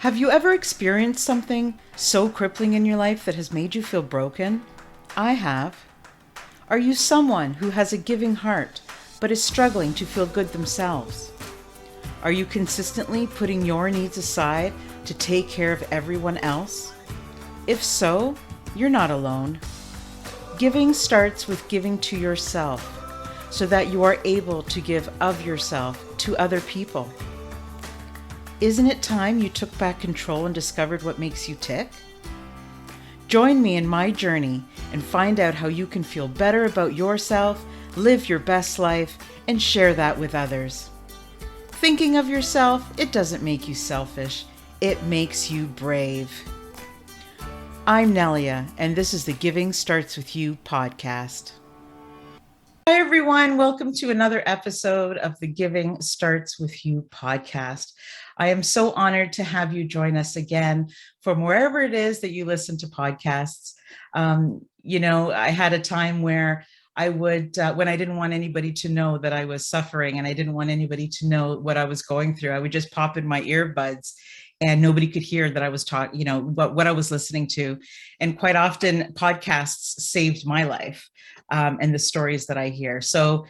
Have you ever experienced something so crippling in your life that has made you feel broken? I have. Are you someone who has a giving heart but is struggling to feel good themselves? Are you consistently putting your needs aside to take care of everyone else? If so, you're not alone. Giving starts with giving to yourself so that you are able to give of yourself to other people. Isn't it time you took back control and discovered what makes you tick? Join me in my journey and find out how you can feel better about yourself, live your best life, and share that with others. Thinking of yourself, it doesn't make you selfish, it makes you brave. I'm Nelia, and this is the Giving Starts With You podcast. Hi, everyone. Welcome to another episode of the Giving Starts With You podcast. I am so honored to have you join us again from wherever it is that you listen to podcasts. I had a time where I would, when I didn't want anybody to know that I was suffering and I didn't want anybody to know what I was going through, I would just pop in my earbuds and nobody could hear that I was talking, what I was listening to. And quite often podcasts saved my life and the stories that I hear. So,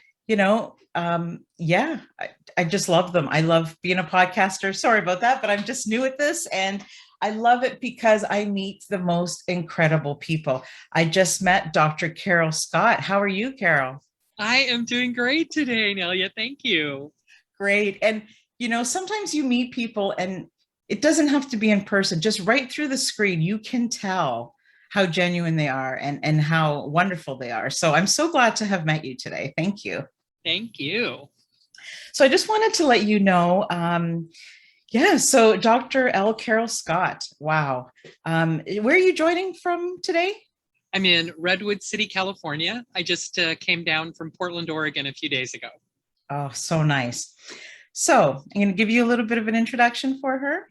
I just love them. I love being a podcaster. Sorry about that, but I'm just new at this. And I love it because I meet the most incredible people. I just met Dr. Carol Scott. How are you, Carol? I am doing great today, Nelia. Thank you. Great. And, sometimes you meet people and it doesn't have to be in person, just right through the screen. You can tell how genuine they are and how wonderful they are. So I'm so glad to have met you today. Thank you. Thank you. So I just wanted to let you know, so Dr. L. Carol Scott, wow. Where are you joining from today? I'm in Redwood City, California. I just came down from Portland, Oregon a few days ago. Oh, so nice. So I'm going to give you a little bit of an introduction for her.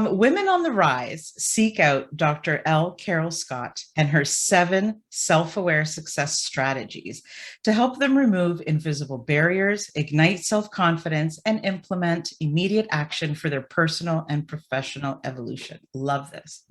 Women on the Rise seek out Dr. L. Carol Scott and her 7 self-aware success strategies to help them remove invisible barriers, ignite self-confidence, and implement immediate action for their personal and professional evolution. Love this.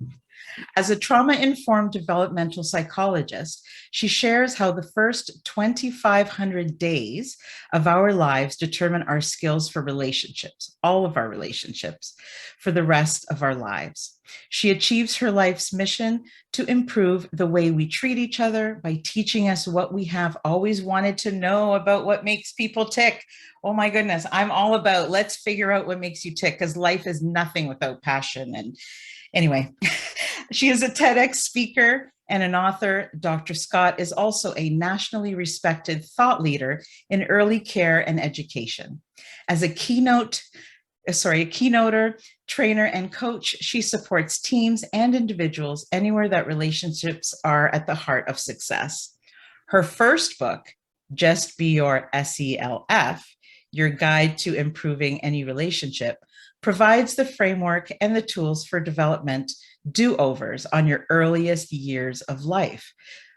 As a trauma-informed developmental psychologist, she shares how the first 2,500 days of our lives determine our skills for relationships, all of our relationships, for the rest of our lives. She achieves her life's mission to improve the way we treat each other by teaching us what we have always wanted to know about what makes people tick. Oh my goodness, I'm all about let's figure out what makes you tick, because life is nothing without passion. And anyway, she is a TEDx speaker and an author. Dr. Scott is also a nationally respected thought leader in early care and education. As a keynoter, trainer, and coach, she supports teams and individuals anywhere that relationships are at the heart of success. Her first book, Just Be Your S.E.L.F, Your Guide to Improving Any Relationship, provides the framework and the tools for development do-overs on your earliest years of life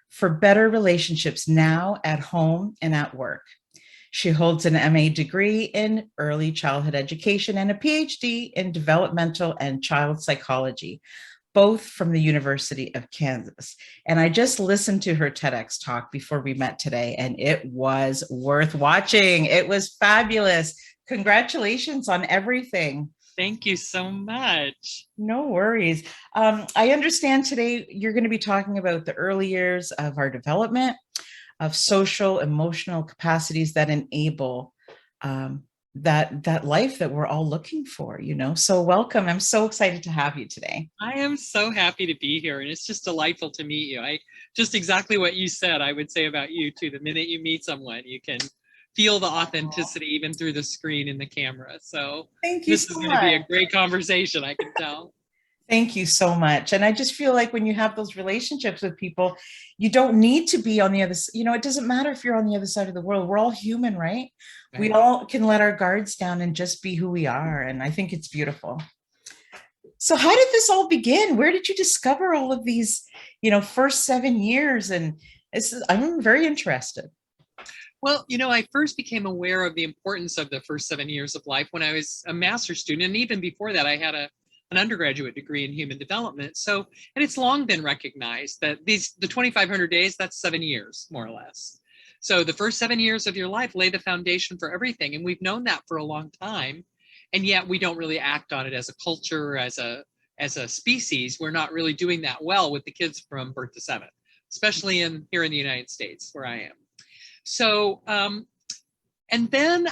for better relationships now, at home, and at work. She holds an MA degree in early childhood education and a PhD in developmental and child psychology, both from the University of Kansas. And I just listened to her TEDx talk before we met today, and it was worth watching. It was fabulous. Congratulations on everything. Thank you so much. No worries. I understand today you're going to be talking about the early years of our development, of social, emotional capacities that enable that life that we're all looking for, So welcome. I'm so excited to have you today. I am so happy to be here, and it's just delightful to meet you. Just exactly what you said, I would say about you too. The minute you meet someone, you can feel the authenticity even through the screen and the camera. So thank you. This is going to be a great conversation, I can tell. Thank you so much. And I just feel like when you have those relationships with people, you don't need to be on the other, it doesn't matter if you're on the other side of the world. We're all human, right? We all can let our guards down and just be who we are. And I think it's beautiful. So how did this all begin? Where did you discover all of these, first 7 years? And I'm very interested. Well, I first became aware of the importance of the first 7 years of life when I was a master's student. And even before that, I had a an undergraduate degree in human development. So, and it's long been recognized that the 2,500 days, that's 7 years, more or less. So the first 7 years of your life lay the foundation for everything. And we've known that for a long time. And yet we don't really act on it as a culture, as a species. We're not really doing that well with the kids from birth to 7, especially here in the United States where I am. So, and then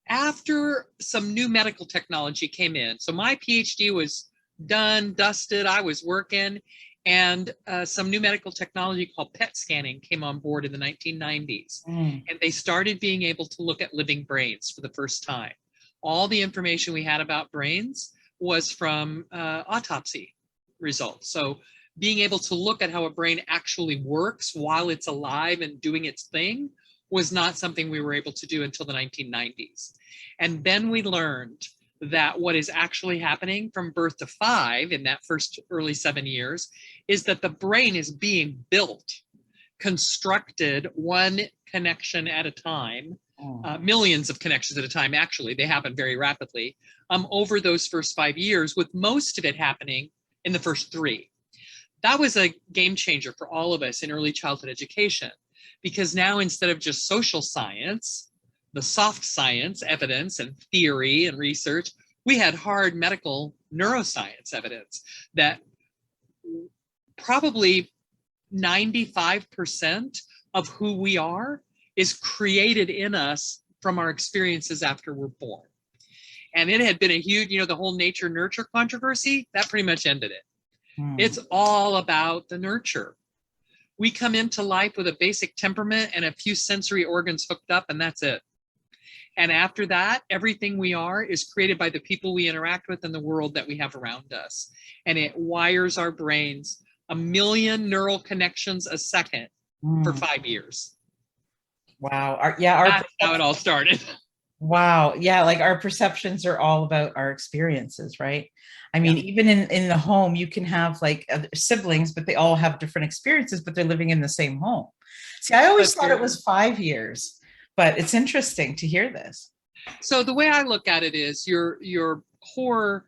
after some new medical technology came in, so my PhD was done, dusted, I was working, and some new medical technology called PET scanning came on board in the 1990s. And they started being able to look at living brains for the first time. All the information we had about brains was from autopsy results. So being able to look at how a brain actually works while it's alive and doing its thing was not something we were able to do until the 1990s. And then we learned that what is actually happening from birth to 5 in that first early 7 years is that the brain is being built, constructed one connection at a time, millions of connections at a time, actually, they happen very rapidly, over those first 5 years, with most of it happening in the first 3. That was a game changer for all of us in early childhood education, because now instead of just social science, the soft science evidence and theory and research, we had hard medical neuroscience evidence that probably 95% of who we are is created in us from our experiences after we're born. And it had been a huge, the whole nature nurture controversy, that pretty much ended it. It's all about the nurture. We come into life with a basic temperament and a few sensory organs hooked up, and that's it. And after that, everything we are is created by the people we interact with and the world that we have around us. And it wires our brains 1 million neural connections a second for 5 years. Wow. That's how it all started. Wow. Yeah. Like our perceptions are all about our experiences, right? I mean, even in the home, you can have like siblings, but they all have different experiences, but they're living in the same home. See, I always thought it was 5 years, but it's interesting to hear this. So the way I look at it is your core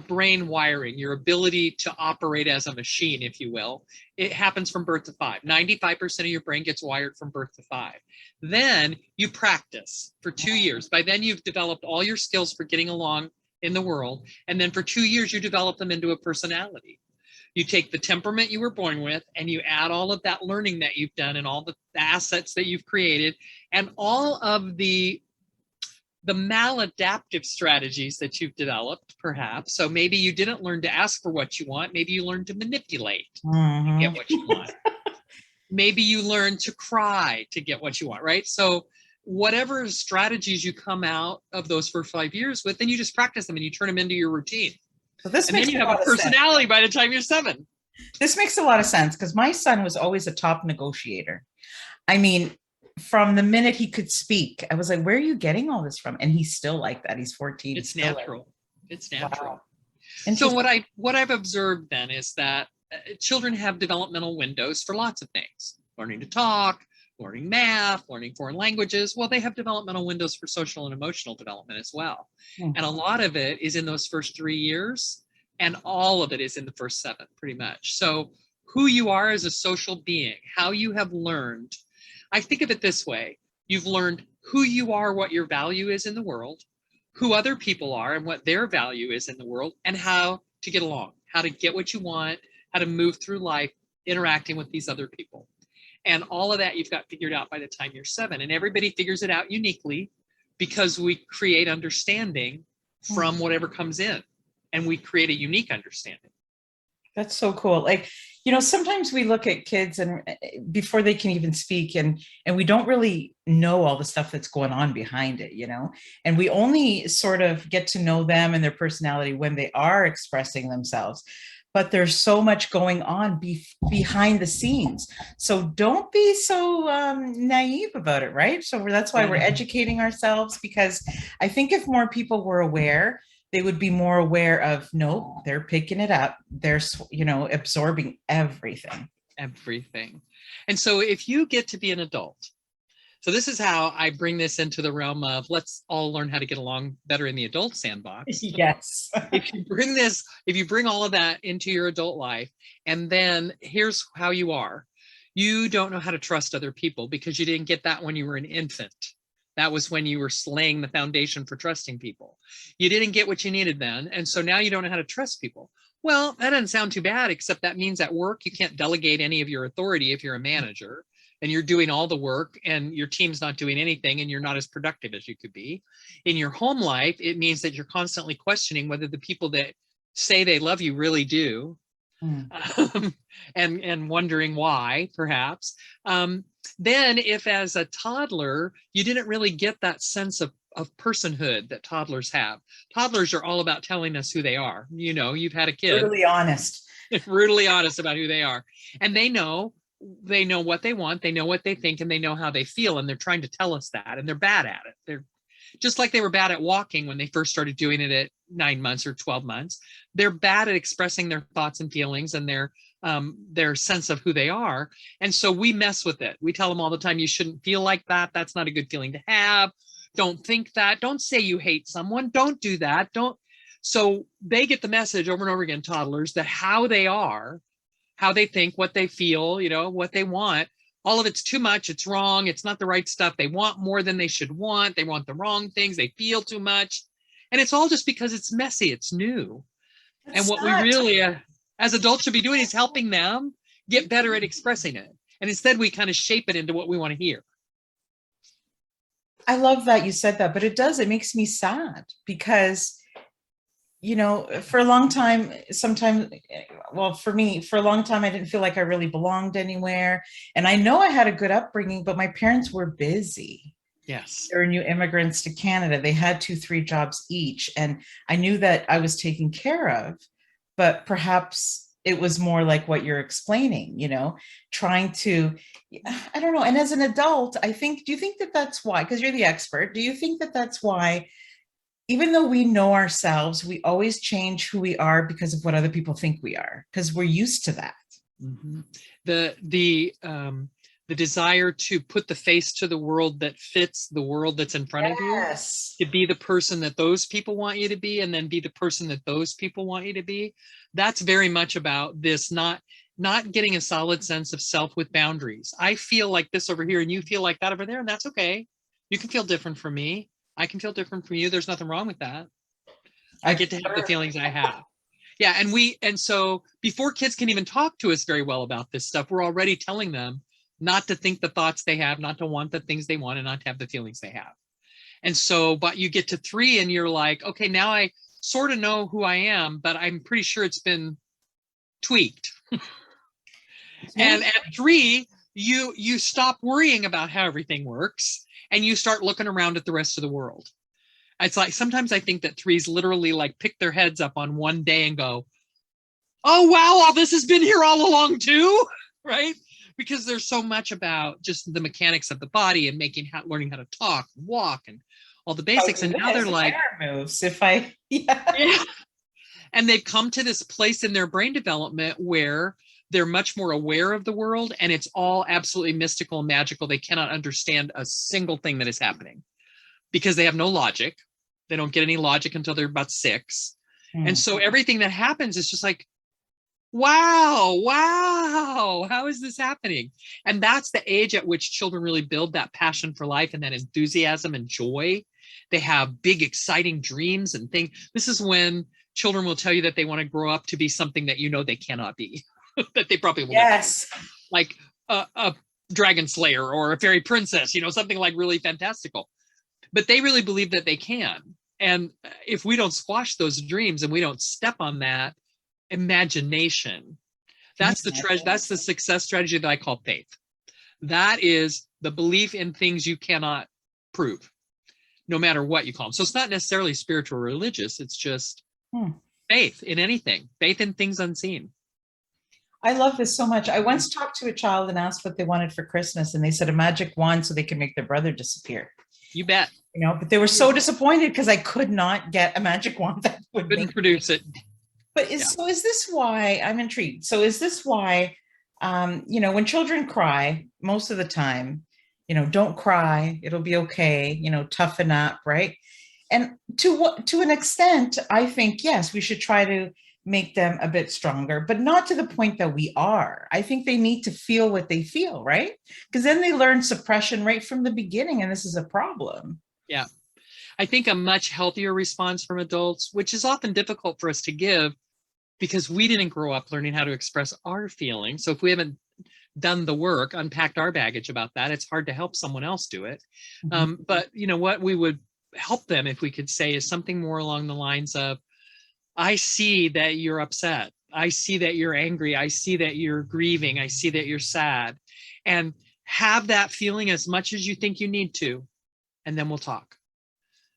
brain wiring, your ability to operate as a machine, if you will, it happens from birth to 5. 95% of your brain gets wired from birth to 5. Then you practice for 2 years. By then you've developed all your skills for getting along in the world. And then for 2 years, you develop them into a personality. You take the temperament you were born with and you add all of that learning that you've done and all the assets that you've created and all of the maladaptive strategies that you've developed, perhaps. So maybe you didn't learn to ask for what you want. Maybe you learned to manipulate to get what you want. Maybe you learned to cry to get what you want, right? So whatever strategies you come out of those first 5 years with, then you just practice them and you turn them into your routine. So this and makes then you have a personality by the time you're 7. This makes a lot of sense because my son was always a top negotiator. I mean, from the minute he could speak, I was like, where are you getting all this from? And he's still like that. He's 14. It's natural. Like, it's natural. Wow. So what I've observed then is that children have developmental windows for lots of things. Learning to talk, learning math, learning foreign languages. Well, they have developmental windows for social and emotional development as well. And a lot of it is in those first 3 years, and all of it is in the first 7, pretty much. So who you are as a social being, how you have learned, I think of it this way. You've learned who you are, what your value is in the world, who other people are and what their value is in the world, and how to get along, how to get what you want, how to move through life, interacting with these other people. And all of that you've got figured out by the time you're 7. And everybody figures it out uniquely because we create understanding from whatever comes in. And we create a unique understanding. That's so cool. Like, sometimes we look at kids and before they can even speak and we don't really know all the stuff that's going on behind it, and we only sort of get to know them and their personality when they are expressing themselves. But there's so much going on behind the scenes. So don't be so naive about it, right? So that's why we're educating ourselves, because I think if more people were aware, they would be more aware of, no, they're picking it up. They're, absorbing everything. Everything. And so if you get to be an adult, So this is how I bring this into the realm of let's all learn how to get along better in the adult sandbox. Yes. If you bring all of that into your adult life, and then here's how you are. You don't know how to trust other people because you didn't get that when you were an infant. That was when you were laying the foundation for trusting people. You didn't get what you needed then. And so now you don't know how to trust people. Well, that doesn't sound too bad, except that means at work, you can't delegate any of your authority if you're a manager and you're doing all the work and your team's not doing anything and you're not as productive as you could be. In your home life, it means that you're constantly questioning whether the people that say they love you really do. And wondering why, perhaps. Then if as a toddler, you didn't really get that sense of personhood that toddlers have. Toddlers are all about telling us who they are. You know, you've had a kid. Brutally honest. Brutally honest about who they are. And they know what they want, they know what they think, and they know how they feel. And they're trying to tell us that, and they're bad at it. They're just like they were bad at walking when they first started doing it at 9 months or 12 months. They're bad at expressing their thoughts and feelings and their sense of who they are. And so we mess with it. We tell them all the time, you shouldn't feel like that. That's not a good feeling to have. Don't think that. Don't say you hate someone. Don't do that. Don't. So they get the message over and over again, toddlers, that how they are, how they think, what they feel, you know, what they want, all of it's too much. It's wrong. It's not the right stuff. They want more than they should want. They want the wrong things. They feel too much. And it's all just because it's messy. It's new. And what we really, as adults, should be doing is helping them get better at expressing it. And instead, we kind of shape it into what we want to hear. I love that you said that, but it makes me sad because, you know, for a long time, for me, for a long time, I didn't feel like I really belonged anywhere. And I know I had a good upbringing, but my parents were busy. Yes. They were new immigrants to Canada. They had 2-3 jobs each. And I knew that I was taken care of, but perhaps it was more like what you're explaining, you know, trying to, I don't know. And as an adult, do you think that that's why, because you're the expert, do you think that that's why, even though we know ourselves, we always change who we are because of what other people think we are, because we're used to that? Mm-hmm. The desire to put the face to the world that fits the world that's in front of you, to be the person that those people want you to be, and then be the person that those people want you to be. That's very much about this, not getting a solid sense of self with boundaries. I feel like this over here and you feel like that over there, and that's okay. You can feel different from me. I can feel different from you. There's nothing wrong with that. I get to have the feelings I have. Yeah. And so before kids can even talk to us very well about this stuff, we're already telling them not to think the thoughts they have, not to want the things they want, and not to have the feelings they have. And so, but you get to 3 and you're like, okay, now I sort of know who I am, but I'm pretty sure it's been tweaked. And at 3, you stop worrying about how everything works and you start looking around at the rest of the world. It's like, sometimes I think that 3s literally like pick their heads up on one day and go, oh, wow, all this has been here all along too, right? Because there's so much about just the mechanics of the body and learning how to talk, walk, and all the basics. And now they're like, moves. Yeah. And they've come to this place in their brain development where they're much more aware of the world, and it's all absolutely mystical and magical. They cannot understand a single thing that is happening because they have no logic. They don't get any logic until they're about 6. And so everything that happens is just like, wow, how is this happening? And that's the age at which children really build that passion for life and that enthusiasm and joy. They have big, exciting dreams and things. This is when children will tell you that they want to grow up to be something that you know they cannot be, that they probably will never be. Like a dragon slayer or a fairy princess, you know, something like really fantastical. But they really believe that they can. And if we don't squash those dreams and we don't step on that imagination, that's the treasure. That's the success strategy that I call faith. That is the belief in things you cannot prove, no matter what you call them. So it's not necessarily spiritual or religious. It's just faith in anything, faith in things unseen. I love this so much. I once talked to a child and asked what they wanted for Christmas, and they said a magic wand so they can make their brother disappear. You bet. You know, but they were so disappointed because I could not get a magic wand that couldn't produce it. But so is this why, I'm intrigued. So is this why, you know, when children cry, most of the time, don't cry, it'll be okay, toughen up, right? And to an extent, I think, yes, we should try to make them a bit stronger, but not to the point that we are. I think they need to feel what they feel, right? Because then they learn suppression right from the beginning, and this is a problem. Yeah. I think a much healthier response from adults, which is often difficult for us to give because we didn't grow up learning how to express our feelings. So if we haven't done the work, unpacked our baggage about that, it's hard to help someone else do it. But what we would help them if we could say is something more along the lines of, I see that you're upset. I see that you're angry. I see that you're grieving. I see that you're sad. And have that feeling as much as you think you need to, and then we'll talk.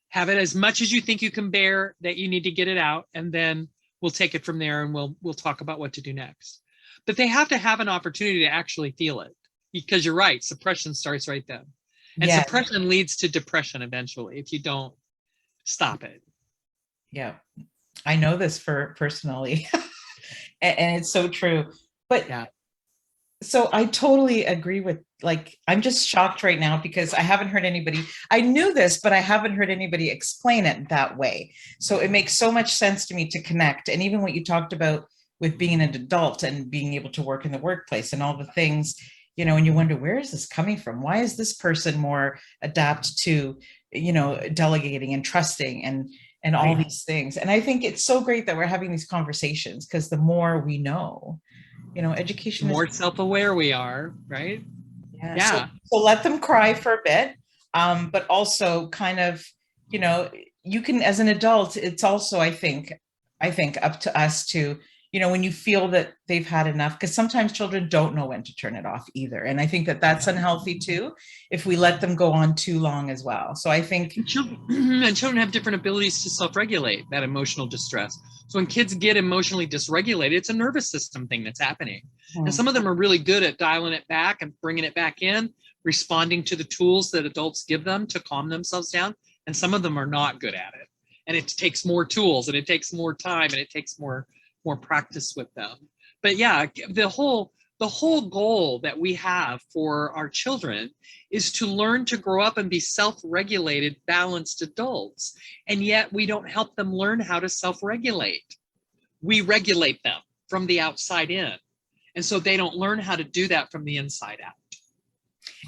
Have it as much as you think you can bear, that you need to get it out, and then we'll take it from there, and we'll talk about what to do next. But they have to have an opportunity to actually feel it, because you're right, suppression starts right then. And Yeah. suppression leads to depression eventually if you don't stop it. Yeah. I know this for personally, and it's so true. But Yeah. So I totally agree with, like, I'm just shocked right now because I haven't heard anybody, I knew this, but I haven't heard anybody explain it that way. So it makes so much sense to me to connect. And even what you talked about with being an adult and being able to work in the workplace and all the things, and you wonder, where is this coming from? Why is this person more adapt to, delegating and trusting and all these things? And I think it's so great that we're having these conversations, because the more we know, education The is more self-aware we are, right? yeah. So let them cry for a bit, but also kind of, you can, as an adult, it's also, I think up to us to, when you feel that they've had enough, because sometimes children don't know when to turn it off either. And I think that that's unhealthy too, if we let them go on too long as well. So I think children have different abilities to self-regulate that emotional distress. So when kids get emotionally dysregulated, it's a nervous system thing that's happening. And some of them are really good at dialing it back and bringing it back in, responding to the tools that adults give them to calm themselves down. And some of them are not good at it. And it takes more tools, and it takes more time, and it takes more practice with them. But yeah, the whole goal that we have for our children is to learn to grow up and be self-regulated, balanced adults. And yet we don't help them learn how to self-regulate. We regulate them from the outside in. And so they don't learn how to do that from the inside out.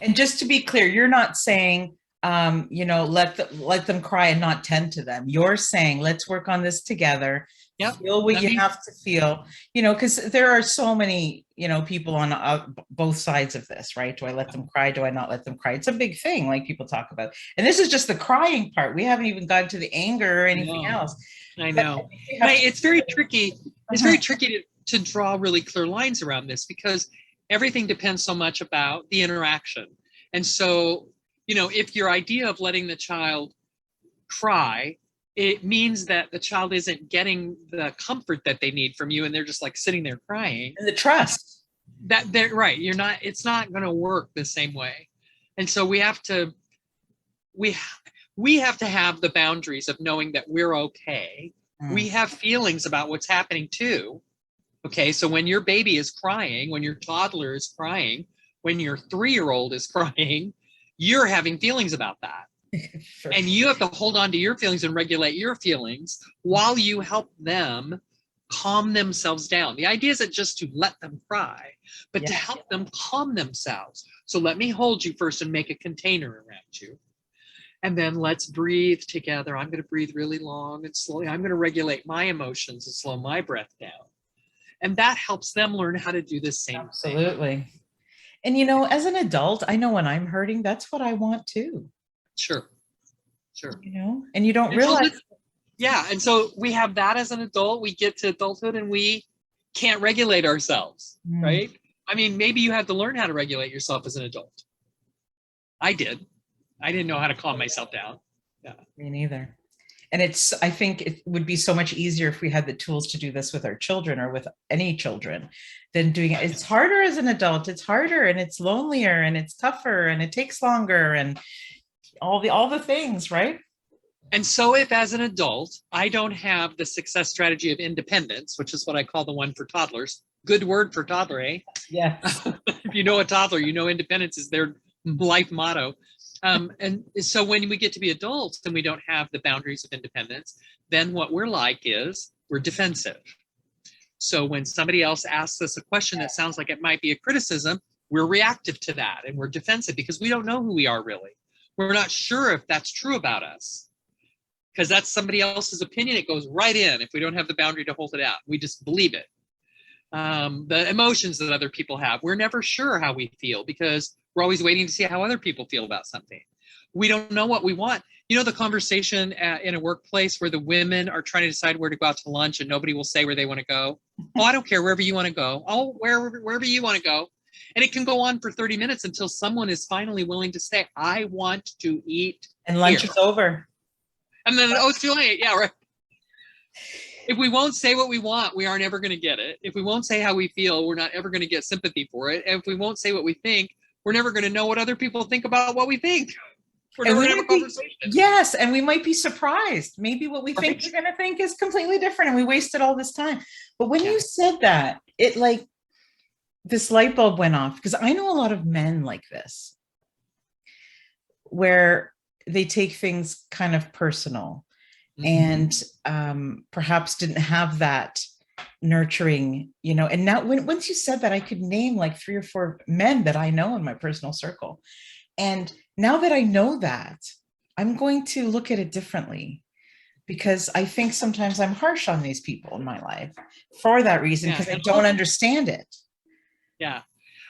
And just to be clear, you're not saying, let them cry and not tend to them. You're saying, let's work on this together. Yep. Feel what you have to feel, because there are so many, people on both sides of this, right? Do I let them cry? Do I not let them cry? It's a big thing, like people talk about. And this is just the crying part. We haven't even gotten to the anger or anything else. I know. It's very tricky. It's very tricky to draw really clear lines around this, because everything depends so much about the interaction. And so, if your idea of letting the child cry, it means that the child isn't getting the comfort that they need from you, and they're just like sitting there crying. And the trust. That they're right. It's not going to work the same way. And so we have to have the boundaries of knowing that we're okay. We have feelings about what's happening too. Okay, so when your baby is crying, when your toddler is crying, when your 3-year-old is crying, you're having feelings about that. And you have to hold on to your feelings and regulate your feelings while you help them calm themselves down. The idea isn't just to let them cry, but to help them calm themselves. So let me hold you first and make a container around you. And then let's breathe together. I'm going to breathe really long and slowly. I'm going to regulate my emotions and slow my breath down. And that helps them learn how to do the same thing. Absolutely. And, as an adult, I know when I'm hurting, that's what I want too. Sure. And you don't realize. Yeah. And so we have that as an adult. We get to adulthood and we can't regulate ourselves, right? I mean, maybe you had to learn how to regulate yourself as an adult. I did. I didn't know how to calm myself down. Yeah. Me neither. And I think it would be so much easier if we had the tools to do this with our children or with any children than doing it. It's harder as an adult. It's harder, and it's lonelier, and it's tougher, and it takes longer, and all the things, right? And so if as an adult, I don't have the success strategy of independence, which is what I call the one for toddlers, good word for toddler, eh? Yeah. If you know a toddler, independence is their life motto. And so when we get to be adults and we don't have the boundaries of independence, then what we're like is we're defensive. So when somebody else asks us a question that sounds like it might be a criticism, we're reactive to that and we're defensive because we don't know who we are really. We're not sure if that's true about us because that's somebody else's opinion. It goes right in if we don't have the boundary to hold it out. We just believe it. The emotions that other people have, we're never sure how we feel because we're always waiting to see how other people feel about something. We don't know what we want. You know, the conversation in a workplace where the women are trying to decide where to go out to lunch and nobody will say where they want to go. Oh, I don't care, wherever you want to go. Oh, wherever you want to go. And it can go on for 30 minutes until someone is finally willing to say, I want to eat And lunch here. is over. And then, oh, it's too late. Yeah, right. If we won't say what we want, we aren't ever going to get it. If we won't say how we feel, we're not ever going to get sympathy for it. And if we won't say what we think, we're never going to know what other people think about what we think. We're never going to have a conversation. Yes, and we might be surprised. Maybe what we think we're going to think is completely different and we wasted all this time. But when you said that, it like this light bulb went off because I know a lot of men like this where they take things kind of personal and perhaps didn't have that nurturing, you know. And now once you said that, I could name like 3 or 4 men that I know in my personal circle. And now that I know that, I'm going to look at it differently because I think sometimes I'm harsh on these people in my life for that reason, because I don't understand it. Yeah.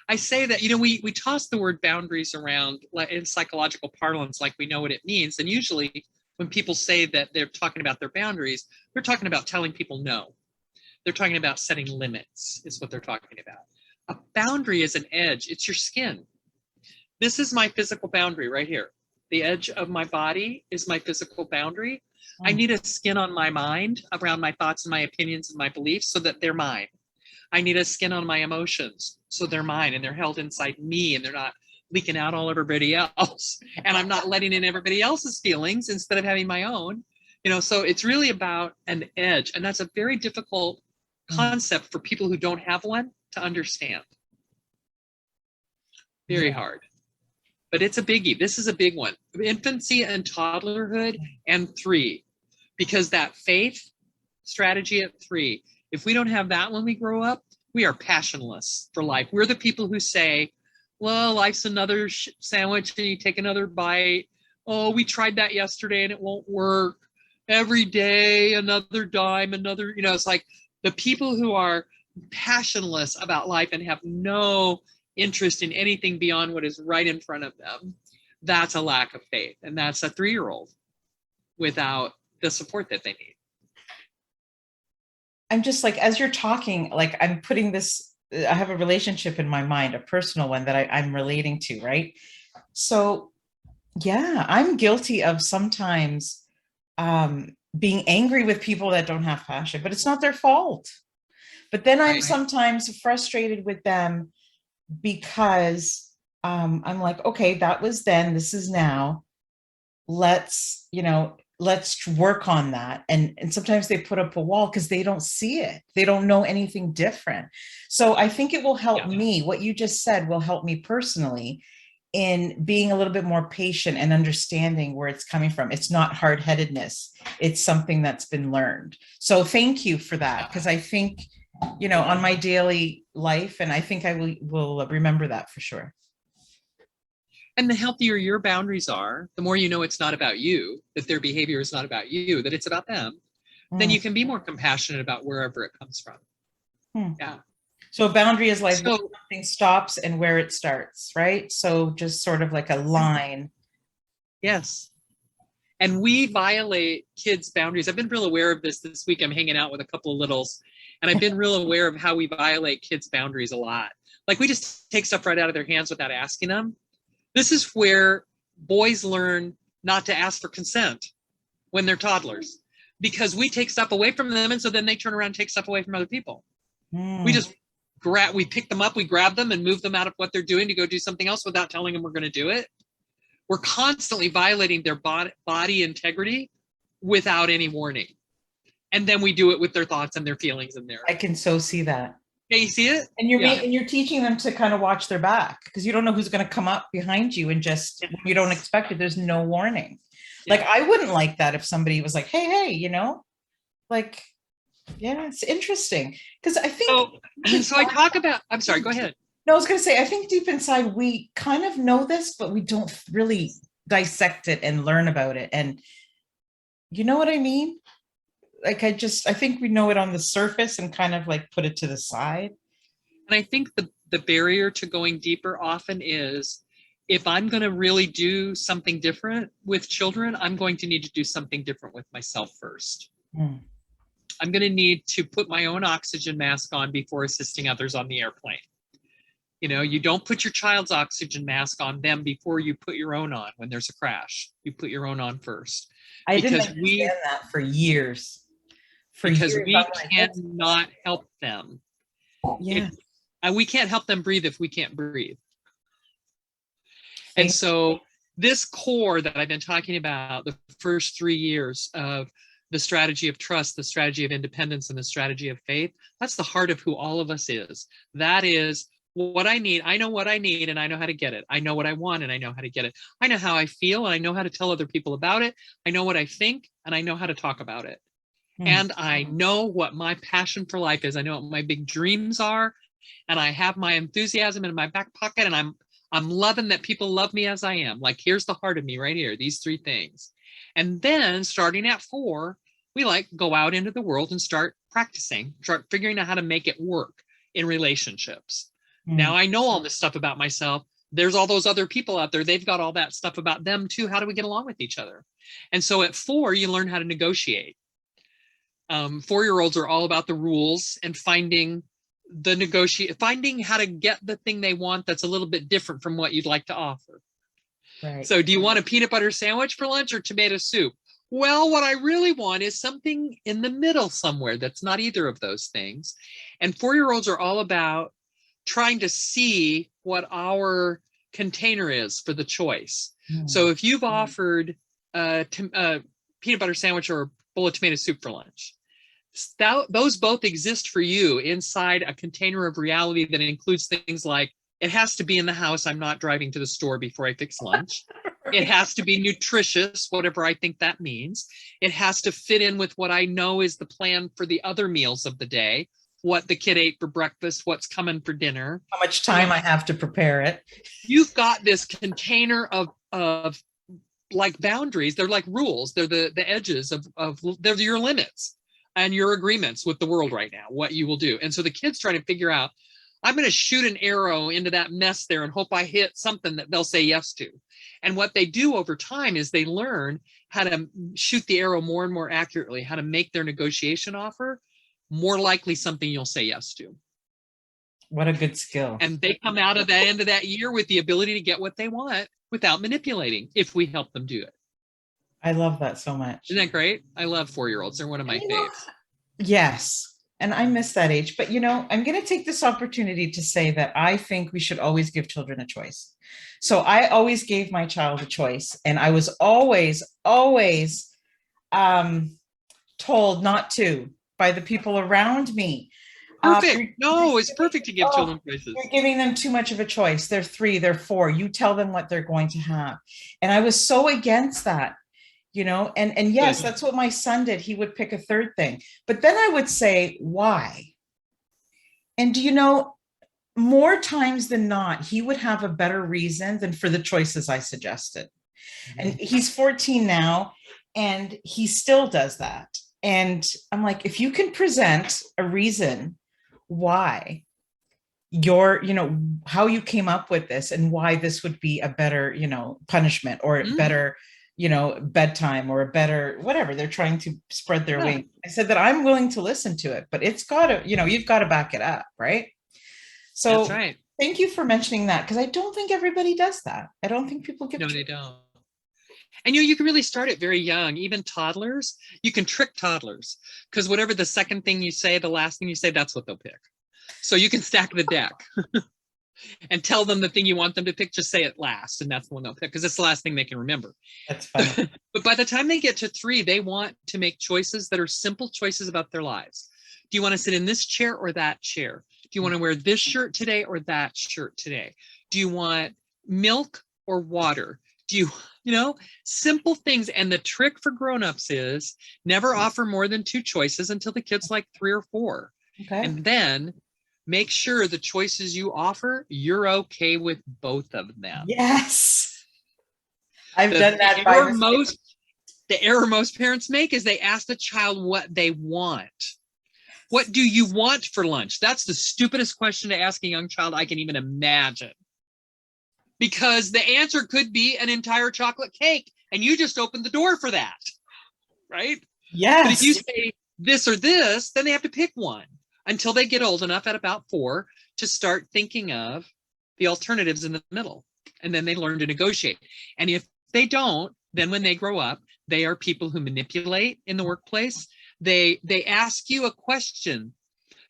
I say that, you know, we toss the word boundaries around in psychological parlance like we know what it means. And usually when people say that they're talking about their boundaries, they're talking about telling people no. They're talking about setting limits is what they're talking about. A boundary is an edge. It's your skin. This is my physical boundary right here. The edge of my body is my physical boundary. I need a skin on my mind around my thoughts and my opinions and my beliefs so that they're mine. I need a skin on my emotions so they're mine and they're held inside me and they're not leaking out all over everybody else. And I'm not letting in everybody else's feelings instead of having my own. You know, so it's really about an edge. And that's a very difficult concept for people who don't have one to understand. Very hard. But it's a biggie. This is a big one. Infancy and toddlerhood and 3. Because that faith strategy at 3, if we don't have that when we grow up, we are passionless for life. We're the people who say, well, life's another sandwich and you take another bite. Oh, we tried that yesterday and it won't work. Every day, another dime, another, you know, it's like the people who are passionless about life and have no interest in anything beyond what is right in front of them. That's a lack of faith. And that's a 3-year-old without the support that they need. I'm just like, as you're talking, like I'm putting this, I have a relationship in my mind, a personal one that I'm relating to, right? So yeah, I'm guilty of sometimes being angry with people that don't have passion, but it's not their fault. But then I'm sometimes frustrated with them because I'm like, okay, that was then, this is now. Let's, you know, let's work on that. And sometimes they put up a wall because they don't see it. They don't know anything different. So I think it will help me. What you just said will help me personally in being a little bit more patient and understanding where it's coming from. It's not hard-headedness. It's something that's been learned. So thank you for that. Because I think, you know, on my daily life, and I think I will remember that for sure. And the healthier your boundaries are, the more you know it's not about you, that their behavior is not about you, that it's about them, then you can be more compassionate about wherever it comes from. Yeah. So a boundary is like where something stops and where it starts, right? So just sort of like a line. Yes. And we violate kids' boundaries. I've been real aware of this week. I'm hanging out with a couple of littles, and I've been real aware of how we violate kids' boundaries a lot. Like we just take stuff right out of their hands without asking them. This is where boys learn not to ask for consent when they're toddlers, because we take stuff away from them, and so then they turn around and take stuff away from other people. We just we pick them up, we grab them and move them out of what they're doing to go do something else without telling them we're going to do it. We're constantly violating their body integrity without any warning. And then we do it with their thoughts and their feelings and their... I can so see that. Yeah, you see it? And you're teaching them to kind of watch their back because you don't know who's going to come up behind you and just when you don't expect it, there's no warning. Yeah. Like I wouldn't like that if somebody was like, hey, like, yeah, it's interesting. Because I think so I talk about, I'm sorry, go ahead. No, I was going to say, I think deep inside we kind of know this, but we don't really dissect it and learn about it. And you know what I mean? Like, I think we know it on the surface and kind of like put it to the side. And I think the barrier to going deeper often is if I'm going to really do something different with children, I'm going to need to do something different with myself first. Mm. I'm going to need to put my own oxygen mask on before assisting others on the airplane. You know, you don't put your child's oxygen mask on them before you put your own on when there's a crash. You put your own on first. I didn't understand that for years. Because we cannot help them. Yeah. We can't help them breathe if we can't breathe. And so this core that I've been talking about, the first 3 years of the strategy of trust, the strategy of independence, and the strategy of faith, that's the heart of who all of us is. That is what I need. I know what I need and I know how to get it. I know what I want and I know how to get it. I know how I feel and I know how to tell other people about it. I know what I think and I know how to talk about it. And I know what my passion for life is. I know what my big dreams are. And I have my enthusiasm in my back pocket. And I'm loving that people love me as I am. Like, here's the heart of me right here, these 3 things. And then starting at 4, we like go out into the world and start practicing, start figuring out how to make it work in relationships. Now I know all this stuff about myself. There's all those other people out there. They've got all that stuff about them too. How do we get along with each other? And so at 4, you learn how to negotiate. 4-year-olds are all about the rules and finding how to get the thing they want that's a little bit different from what you'd like to offer. Right. So do you want a peanut butter sandwich for lunch or tomato soup? Well, what I really want is something in the middle somewhere that's not either of those things. And 4-year-olds are all about trying to see what our container is for the choice. So if you've offered a peanut butter sandwich or a bowl of tomato soup for lunch, those both exist for you inside a container of reality that includes things like, it has to be in the house. I'm not driving to the store before I fix lunch. It has to be nutritious, whatever I think that means. It has to fit in with what I know is the plan for the other meals of the day, what the kid ate for breakfast, what's coming for dinner. How much time I have to prepare it. You've got this container of like boundaries. They're like rules. They're the edges of they're your limits and your agreements with the world right now, what you will do. And so the kid's trying to figure out, I'm going to shoot an arrow into that mess there and hope I hit something that they'll say yes to. And what they do over time is they learn how to shoot the arrow more and more accurately, how to make their negotiation offer more likely something you'll say yes to. What a good skill. And they come out of that end of that year with the ability to get what they want without manipulating if we help them do it. I love that so much. Isn't that great? I love 4-year-olds. They're one of my faves. Yes. And I miss that age. But, I'm going to take this opportunity to say that I think we should always give children a choice. So I always gave my child a choice. And I was always told not to by the people around me. Perfect. No, it's perfect to give children choices. You're giving them too much of a choice. They're 3, they're 4. You tell them what they're going to have. And I was so against that. And yes, that's what my son did. He would pick a 3rd thing, but then I would say, why? And more times than not, he would have a better reason than for the choices I suggested. And he's 14 now, and he still does that. And I'm like, if you can present a reason why how you came up with this and why this would be a better, punishment or better, bedtime or a better, whatever they're trying to spread their wings. I said that I'm willing to listen to it, but it's got to, you've got to back it up. Right. So that's right. Thank you for mentioning that. Cause I don't think everybody does that. I don't think people give. No, they don't. And you can really start it very young, even toddlers. You can trick toddlers because whatever the second thing you say, the last thing you say, that's what they'll pick. So you can stack the deck and tell them the thing you want them to pick, just say it last. And that's the one they'll pick because it's the last thing they can remember. That's funny. But by the time they get to 3, they want to make choices that are simple choices about their lives. Do you want to sit in this chair or that chair? you want to wear this shirt today or that shirt today? Do you want milk or water? Do you, simple things. And the trick for grown-ups is never offer more than 2 choices until the kid's like 3 or 4. Okay. And then make sure the choices you offer, you're okay with both of them. Yes. I've done that by mistake. The error most parents make is they ask the child what they want. What do you want for lunch? That's the stupidest question to ask a young child I can even imagine. Because the answer could be an entire chocolate cake, and you just opened the door for that, right? Yes. But if you say this or this, then they have to pick one until they get old enough at about 4 to start thinking of the alternatives in the middle. And then they learn to negotiate. And if they don't, then when they grow up, they are people who manipulate in the workplace. They ask you a question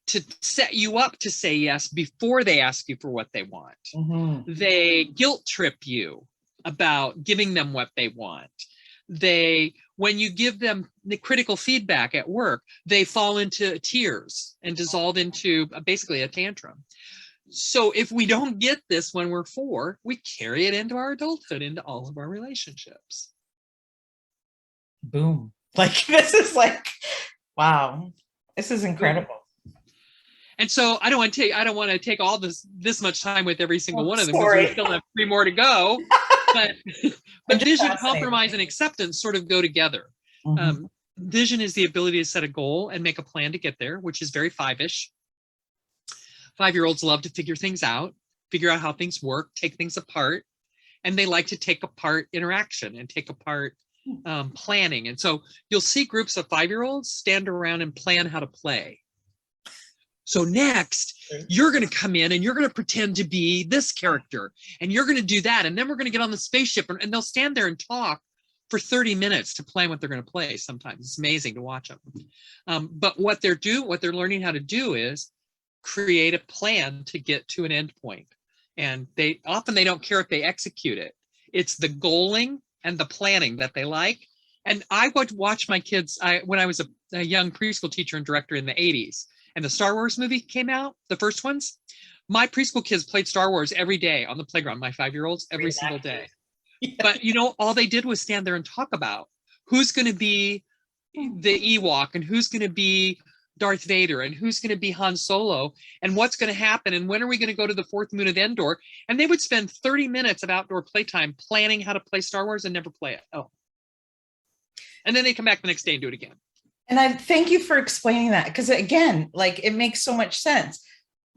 to set you up to say yes before they ask you for what they want. Mm-hmm. They guilt trip you about giving them what they want. When you give them the critical feedback at work, they fall into tears and dissolve into basically a tantrum. So if we don't get this when we're 4, we carry it into our adulthood, into all of our relationships. Boom. Like, this is like, wow, this is incredible. And so I don't want to take all this much time with every single one of them, because we still have 3 more to go. But vision, compromise, and acceptance sort of go together. Mm-hmm. Vision is the ability to set a goal and make a plan to get there, which is very 5-ish. 5-year-olds love to figure things out, figure out how things work, take things apart, and they like to take apart interaction and take apart planning. And so you'll see groups of 5-year-olds stand around and plan how to play. So next, you're going to come in and you're going to pretend to be this character, and you're going to do that. And then we're going to get on the spaceship, and they'll stand there and talk for 30 minutes to plan what they're going to play. Sometimes it's amazing to watch them. But what they're learning how to do is create a plan to get to an end point. And they don't care if they execute it. It's the goaling and the planning that they like. And I would watch my kids, when I was a young preschool teacher and director in the 80s, and the Star Wars movie came out, the first ones, my preschool kids played Star Wars every day on the playground, my 5-year-olds, every single day. Yeah. But, all they did was stand there and talk about who's going to be the Ewok, and who's going to be Darth Vader, and who's going to be Han Solo, and what's going to happen, and when are we going to go to the 4th moon of Endor. And they would spend 30 minutes of outdoor playtime planning how to play Star Wars and never play it. And then they come back the next day and do it again. And I thank you for explaining that, because again, like, it makes so much sense.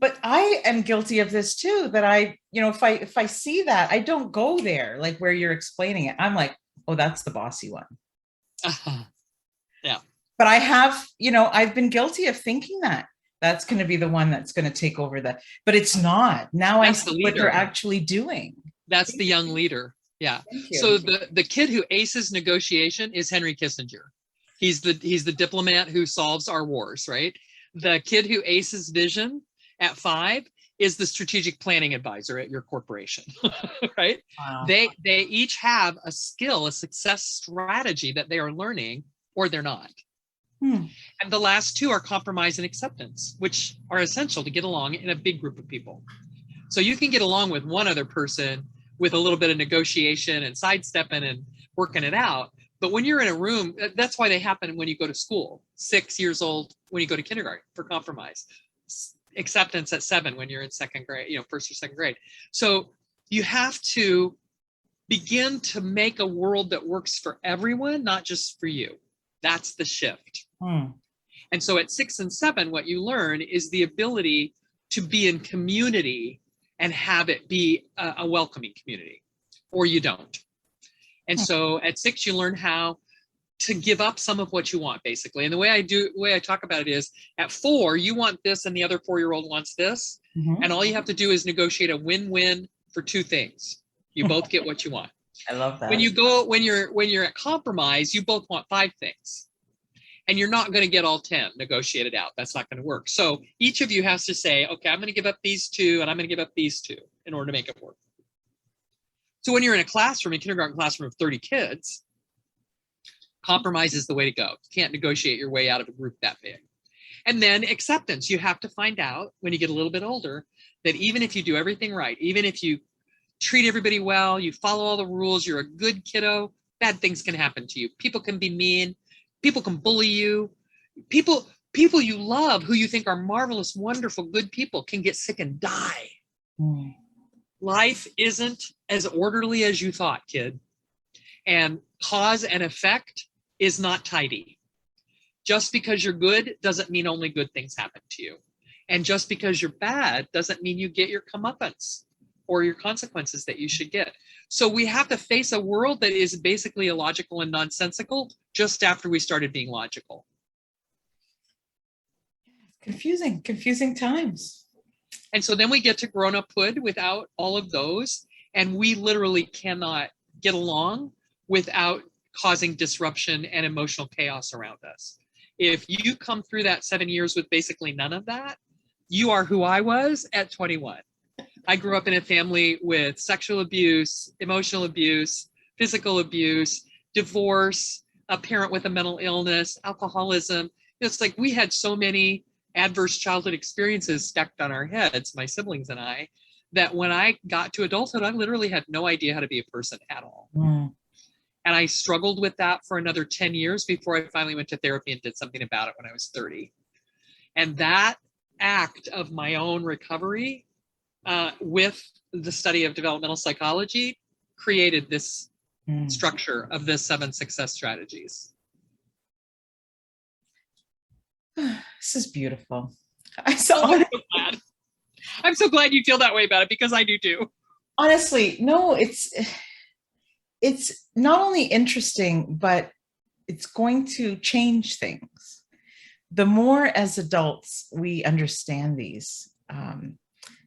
But I am guilty of this too, that I, if I see that, I don't go there, like where you're explaining it. I'm like, oh, that's the bossy one. Yeah. But I have, I've been guilty of thinking that that's going to be the one that's going to take over but it's not. Now I see what they're actually doing. That's the young leader. Yeah. So the kid who aces negotiation is Henry Kissinger. He's the diplomat who solves our wars, right? The kid who aces vision at 5 is the strategic planning advisor at your corporation, right? Wow. They each have a skill, a success strategy that they are learning, or they're not. And the last 2 are compromise and acceptance, which are essential to get along in a big group of people. So you can get along with one other person with a little bit of negotiation and sidestepping and working it out. But when you're in a room, that's why they happen when you go to school. 6 years old, when you go to kindergarten for compromise. Acceptance at 7 when you're in 2nd grade, 1st or 2nd grade. So you have to begin to make a world that works for everyone, not just for you. That's the shift. And so at 6 and 7, what you learn is the ability to be in community and have it be a welcoming community, or you don't. And so at 6, you learn how to give up some of what you want, basically. And the way I talk about it is, at 4, you want this and the other 4-year-old wants this. And all you have to do is negotiate a win-win for 2 things. You both get what you want. I love that. When you're at compromise, you both want 5 things. And you're not going to get all 10 negotiated out. That's not going to work. So each of you has to say, okay, I'm going to give up these 2 and I'm going to give up these 2 in order to make it work. So when you're in a kindergarten classroom of 30 kids, compromise is the way to go. You can't negotiate your way out of a group that big. And then acceptance. You have to find out when you get a little bit older that even if you do everything right, even if you treat everybody well, you follow all the rules, you're a good kiddo, bad things can happen to you. People can be mean, people can bully you. People you love, who you think are marvelous, wonderful, good people, can get sick and die. Mm. Life isn't as orderly as you thought, kid. And cause and effect is not tidy. Just because you're good doesn't mean only good things happen to you. And just because you're bad doesn't mean you get your comeuppance or your consequences that you should get. So we have to face a world that is basically illogical and nonsensical just after we started being logical. Confusing times. And so then we get to grown-uphood without all of those, and we literally cannot get along without causing disruption and emotional chaos around us. If you come through that 7 years with basically none of that, you are who I was at 21. I grew up in a family with sexual abuse, emotional abuse, physical abuse, divorce, a parent with a mental illness, alcoholism. It's like we had so many adverse childhood experiences stacked on our heads, my siblings and I, that when I got to adulthood, I literally had no idea how to be a person at all. Mm. And I struggled with that for another 10 years before I finally went to therapy and did something about it when I was 30. And that act of my own recovery with the study of developmental psychology created this structure of the 7 success strategies. This is beautiful. I'm so glad. I'm so glad you feel that way about it, because I do too. Honestly, no, it's not only interesting, but it's going to change things. The more as adults we understand these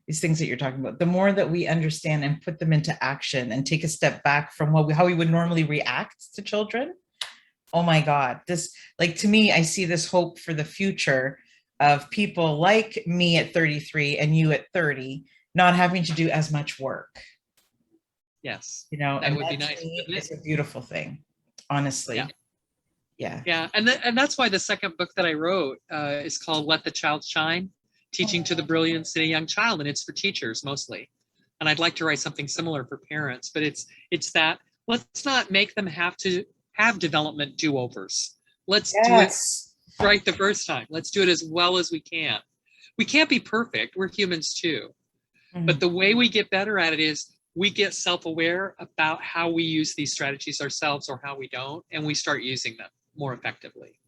things that you're talking about, the more that we understand and put them into action and take a step back from how we would normally react to children. Oh my God, this, like, to me, I see this hope for the future of people like me at 33 and you at 30, not having to do as much work. Yes. You know, that would be nice. It's a beautiful thing, honestly. Yeah. And that's why the second book that I wrote is called Let the Child Shine, Teaching to the Brilliance in a Young Child. And it's for teachers mostly. And I'd like to write something similar for parents, but it's that let's not make them have to have development do-overs. Let's do it right the first time. Let's do it as well as we can. We can't be perfect. We're humans too. But the way we get better at it is we get self-aware about how we use these strategies ourselves or how we don't, and we start using them more effectively.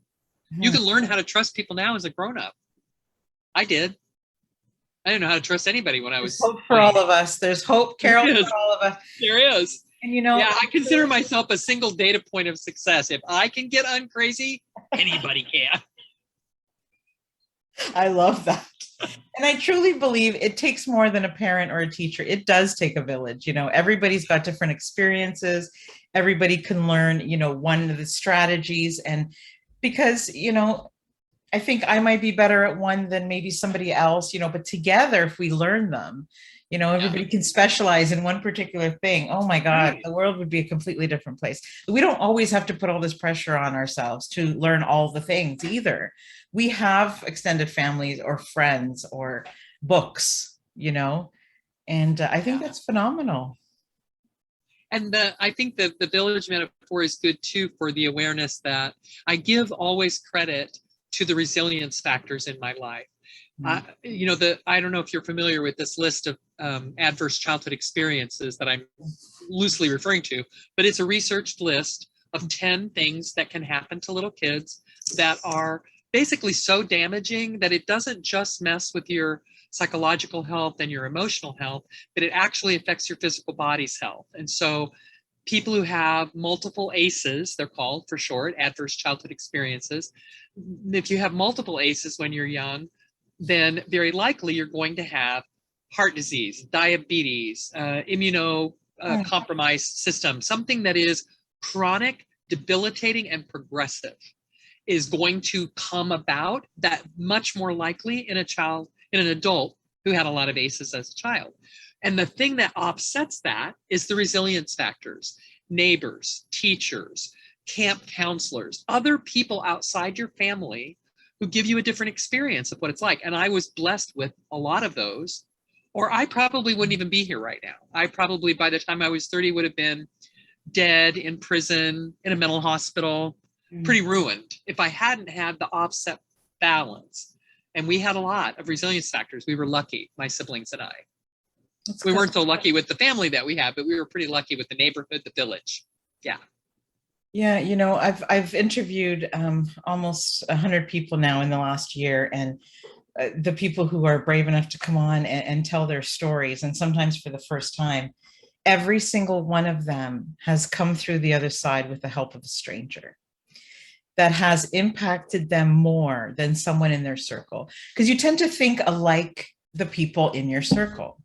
You can learn how to trust people now as a grown-up. I did. I didn't know how to trust anybody when I was. There's hope for all of us. There's hope, Carol, for all of us. There is. And you know, yeah, I consider myself a single data point of success. If I can get uncrazy, anybody can. I love that. And I truly believe it takes more than a parent or a teacher. It does take a village. You know, everybody's got different experiences. Everybody can learn, you know, one of the strategies. And because, you know, I think I might be better at one than maybe somebody else, you know, but together, if we learn them, you know, everybody can specialize in one particular thing. Oh my God, the world would be a completely different place. We don't always have to put all this pressure on ourselves to learn all the things either. We have extended families or friends or books, you know, and I think that's phenomenal. And I think the village metaphor is good too, for the awareness that I give always credit to the resilience factors in my life. You know, I don't know if you're familiar with this list of adverse childhood experiences that I'm loosely referring to, but it's a researched list of 10 things that can happen to little kids that are basically so damaging that it doesn't just mess with your psychological health and your emotional health, but it actually affects your physical body's health. And so people who have multiple ACEs, they're called for short, adverse childhood experiences. If you have multiple ACEs when you're young, then very likely you're going to have heart disease, diabetes, immunocompromised system, something that is chronic, debilitating, and progressive is going to come about, that much more likely in an adult who had a lot of ACEs as a child. And the thing that offsets that is the resilience factors, neighbors, teachers, camp counselors, other people outside your family who give you a different experience of what it's like. And I was blessed with a lot of those, or I probably wouldn't even be here right now. I probably, by the time I was 30, would have been dead, in prison, in a mental hospital, pretty ruined if I hadn't had the offset balance. And we had a lot of resilience factors. We were lucky, my siblings and I. We weren't so lucky with the family that we had, but we were pretty lucky with the neighborhood, the village. Yeah. Yeah, I've interviewed almost 100 people now in the last year, and the people who are brave enough to come on and tell their stories, and sometimes for the first time, every single one of them has come through the other side with the help of a stranger that has impacted them more than someone in their circle. Because you tend to think alike the people in your circle.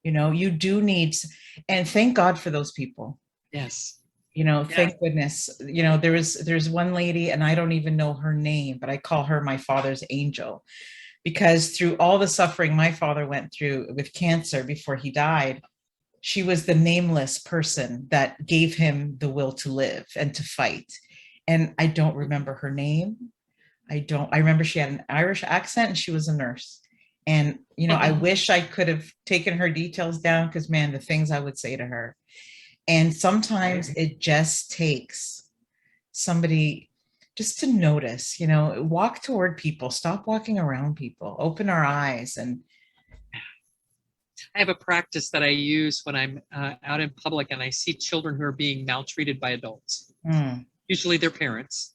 You do need, and thank God for those people. Yes. Thank goodness. There's one lady, and I don't even know her name, but I call her my father's angel, because through all the suffering my father went through with cancer before he died, she was the nameless person that gave him the will to live and to fight. And I don't remember her name. I remember she had an Irish accent and she was a nurse. And, I wish I could have taken her details down, because man, the things I would say to her. And sometimes it just takes somebody just to notice, walk toward people, stop walking around people, open our eyes. And I have a practice that I use when I'm out in public and I see children who are being maltreated by adults, usually their parents.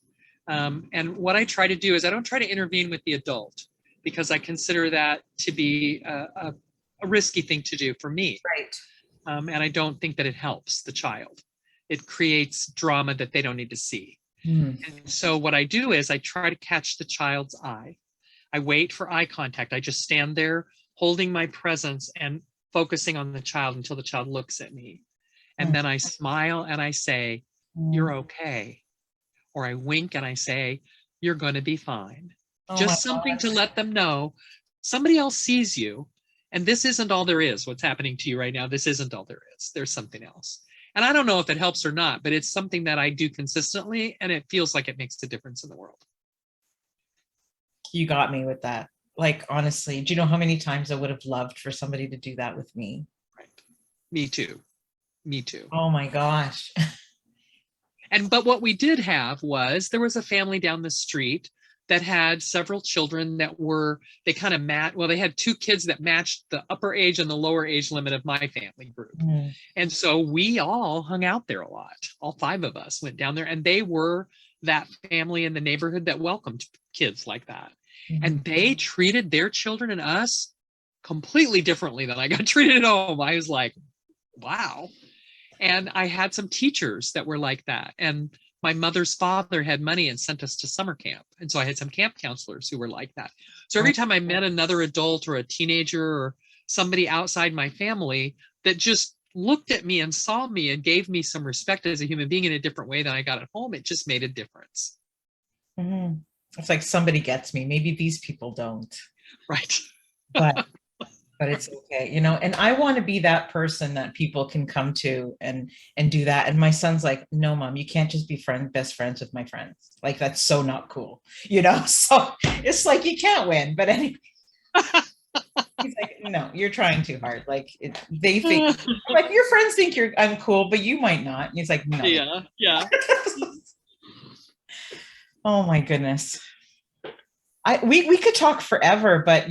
And what I try to do is I don't try to intervene with the adult, because I consider that to be a risky thing to do for me. right. And I don't think that it helps the child. It creates drama that they don't need to see. Mm. And so what I do is I try to catch the child's eye. I wait for eye contact. I just stand there holding my presence and focusing on the child until the child looks at me. And then I smile and I say, "You're okay." Or I wink and I say, "You're going to be fine." Oh, Just something to let them know somebody else sees you. And this isn't all there is. What's happening to you right now, this isn't all there is. There's something else. And I don't know if it helps or not, but it's something that I do consistently, and it feels like it makes a difference in the world. You got me with that. Like, honestly, do you know how many times I would have loved for somebody to do that with me? Right. Me too. Me too. Oh my gosh. But what we did have was there was a family down the street that had several children that were, they kind of they had two kids that matched the upper age and the lower age limit of my family group. And so we all hung out there a lot. All 5 of us went down there, and they were that family in the neighborhood that welcomed kids like that. And they treated their children and us completely differently than I got treated at home. I was like, wow. And I had some teachers that were like that. And my mother's father had money and sent us to summer camp. And so I had some camp counselors who were like that. So every time I met another adult or a teenager or somebody outside my family that just looked at me and saw me and gave me some respect as a human being in a different way than I got at home, it just made a difference. It's like, somebody gets me. Maybe these people don't. Right. But it's okay, and I want to be that person that people can come to and do that. And my son's like, "No, Mom, you can't just be best friends with my friends. Like, that's so not cool." So it's like, you can't win. But anyway, he's like, "No, you're trying too hard. Like, they think, like, your friends think I'm cool, but you might not." And he's like, "No." Yeah. Oh my goodness. We could talk forever, but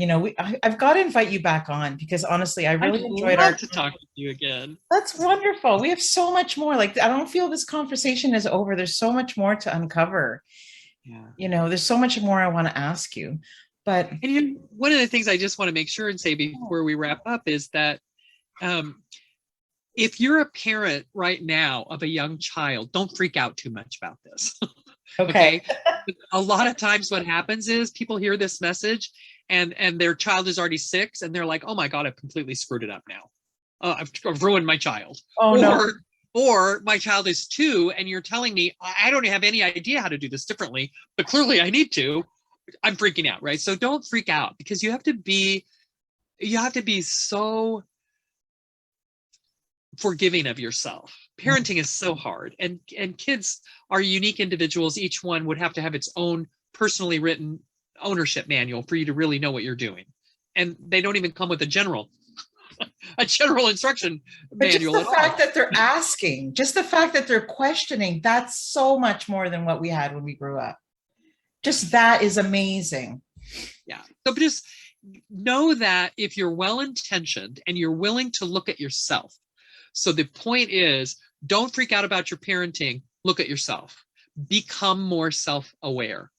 I've got to invite you back on, because honestly, I really enjoyed our to talk with you again. That's wonderful. We have so much more. Like, I don't feel this conversation is over. There's so much more to uncover. Yeah. There's so much more I want to ask you. But one of the things I just want to make sure and say before we wrap up is that if you're a parent right now of a young child, don't freak out too much about this. Okay. A lot of times what happens is people hear this message and their child is already 6 and they're like, "Oh my God, I've completely screwed it up now. I've ruined my child." Or my child is 2 and you're telling me I don't have any idea how to do this differently, but clearly I need to. I'm freaking out, right? So don't freak out, because you have to be so forgiving of yourself. Parenting is so hard, and kids are unique individuals. Each one would have to have its own personally written ownership manual for you to really know what you're doing. And they don't even come with a general instruction But just manual the at fact all. that they're asking, just the fact that they're questioning, that's so much more than what we had when we grew up. Just that is amazing. Yeah. So just know that if you're well-intentioned and you're willing to look at yourself. So the point is, don't freak out about your parenting. Look at yourself. Become more self-aware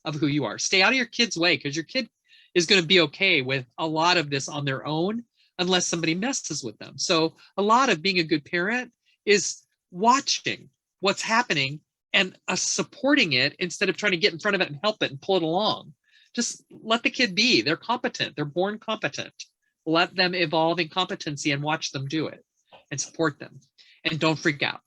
of who you are. Stay out of your kid's way, because your kid is going to be okay with a lot of this on their own unless somebody messes with them. So a lot of being a good parent is watching what's happening and supporting it instead of trying to get in front of it and help it and pull it along. Just let the kid be. They're competent. They're born competent. Let them evolve in competency and watch them do it and support them. And don't freak out.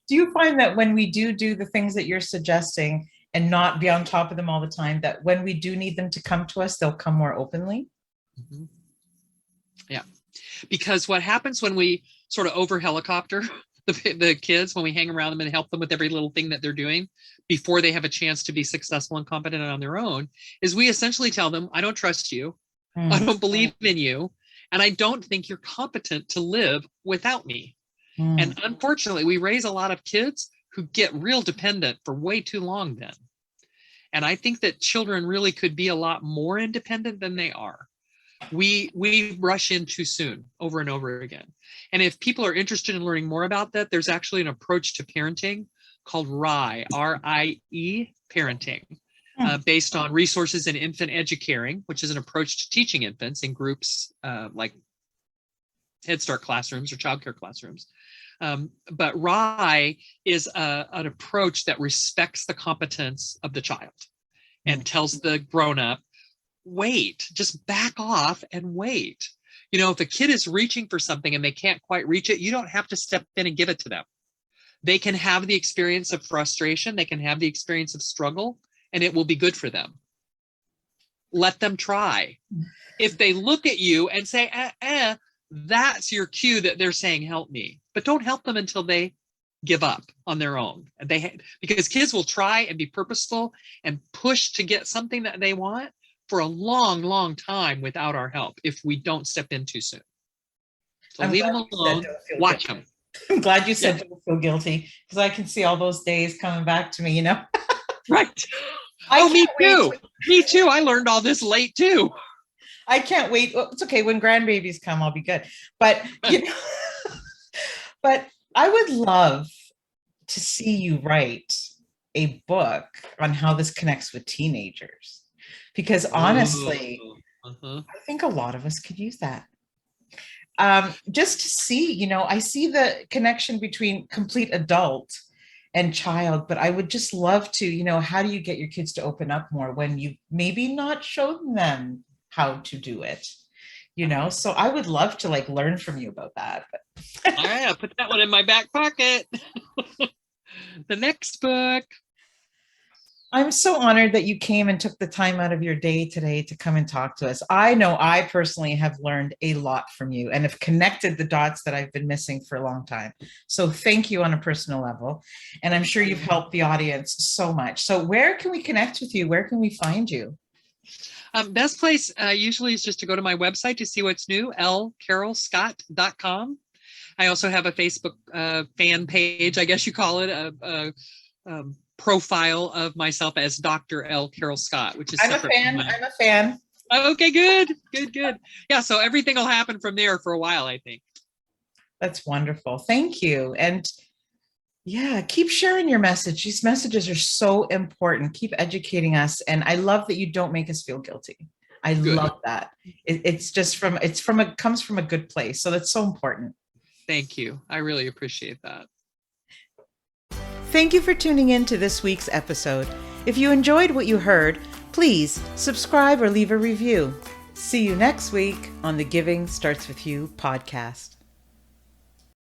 Do you find that when we do the things that you're suggesting and not be on top of them all the time, that when we do need them to come to us, they'll come more openly? Mm-hmm. Yeah. Because what happens when we sort of over helicopter the kids, when we hang around them and help them with every little thing that they're doing before they have a chance to be successful and competent on their own, is we essentially tell them, I don't trust you. I don't believe in you. And I don't think you're competent to live without me. And unfortunately, we raise a lot of kids who get real dependent for way too long then. And I think that children really could be a lot more independent than they are. We rush in too soon over and over again. And if people are interested in learning more about that, there's actually an approach to parenting called RIE, R-I-E, parenting, based on resources in infant educaring, which is an approach to teaching infants in groups like Head Start classrooms or childcare classrooms. But RIE is an approach that respects the competence of the child and tells the grown-up, wait, just back off and wait. You know, if a kid is reaching for something and they can't quite reach it, you don't have to step in and give it to them. They can have the experience of frustration. They can have the experience of struggle, and it will be good for them. Let them try. If they look at you and say, that's your cue that they're saying, help me. But don't help them until they give up on their own. Because kids will try and be purposeful and push to get something that they want for a long, long time without our help if we don't step in too soon. So leave them alone, watch them. I'm glad you said don't feel guilty, because I can see all those days coming back to me, you know? Right. Me too. Me too. I learned all this late too. I can't wait. Well, it's okay. When grandbabies come, I'll be good. But, you know, but I would love to see you write a book on how this connects with teenagers. Because honestly, I think a lot of us could use that. Just to see, you know, I see the connection between complete adult and child, but I would just love to, you know, how do you get your kids to open up more when you maybe not shown them how to do it, you know? So I would love to like learn from you about that. All right, I'll put that one in my back pocket. The next book. I'm so honored that you came and took the time out of your day today to come and talk to us. I know I personally have learned a lot from you and have connected the dots that I've been missing for a long time. So thank you on a personal level. And I'm sure you've helped the audience so much. So where can we connect with you? Where can we find you? Best place usually is just to go to my website to see what's new, lcarolscott.com. I also have a Facebook fan page, I guess you call it, a profile of myself as Dr. L. Carol Scott, which is I'm a fan. Okay, good. Yeah, so everything will happen from there for a while, I think. That's wonderful. Thank you. And yeah, keep sharing your message. These messages are so important. Keep educating us. And I love that you don't make us feel guilty. I love that. It's comes from a good place. So that's so important. Thank you. I really appreciate that. Thank you for tuning in to this week's episode. If you enjoyed what you heard, please subscribe or leave a review. See you next week on the Giving Starts With You podcast.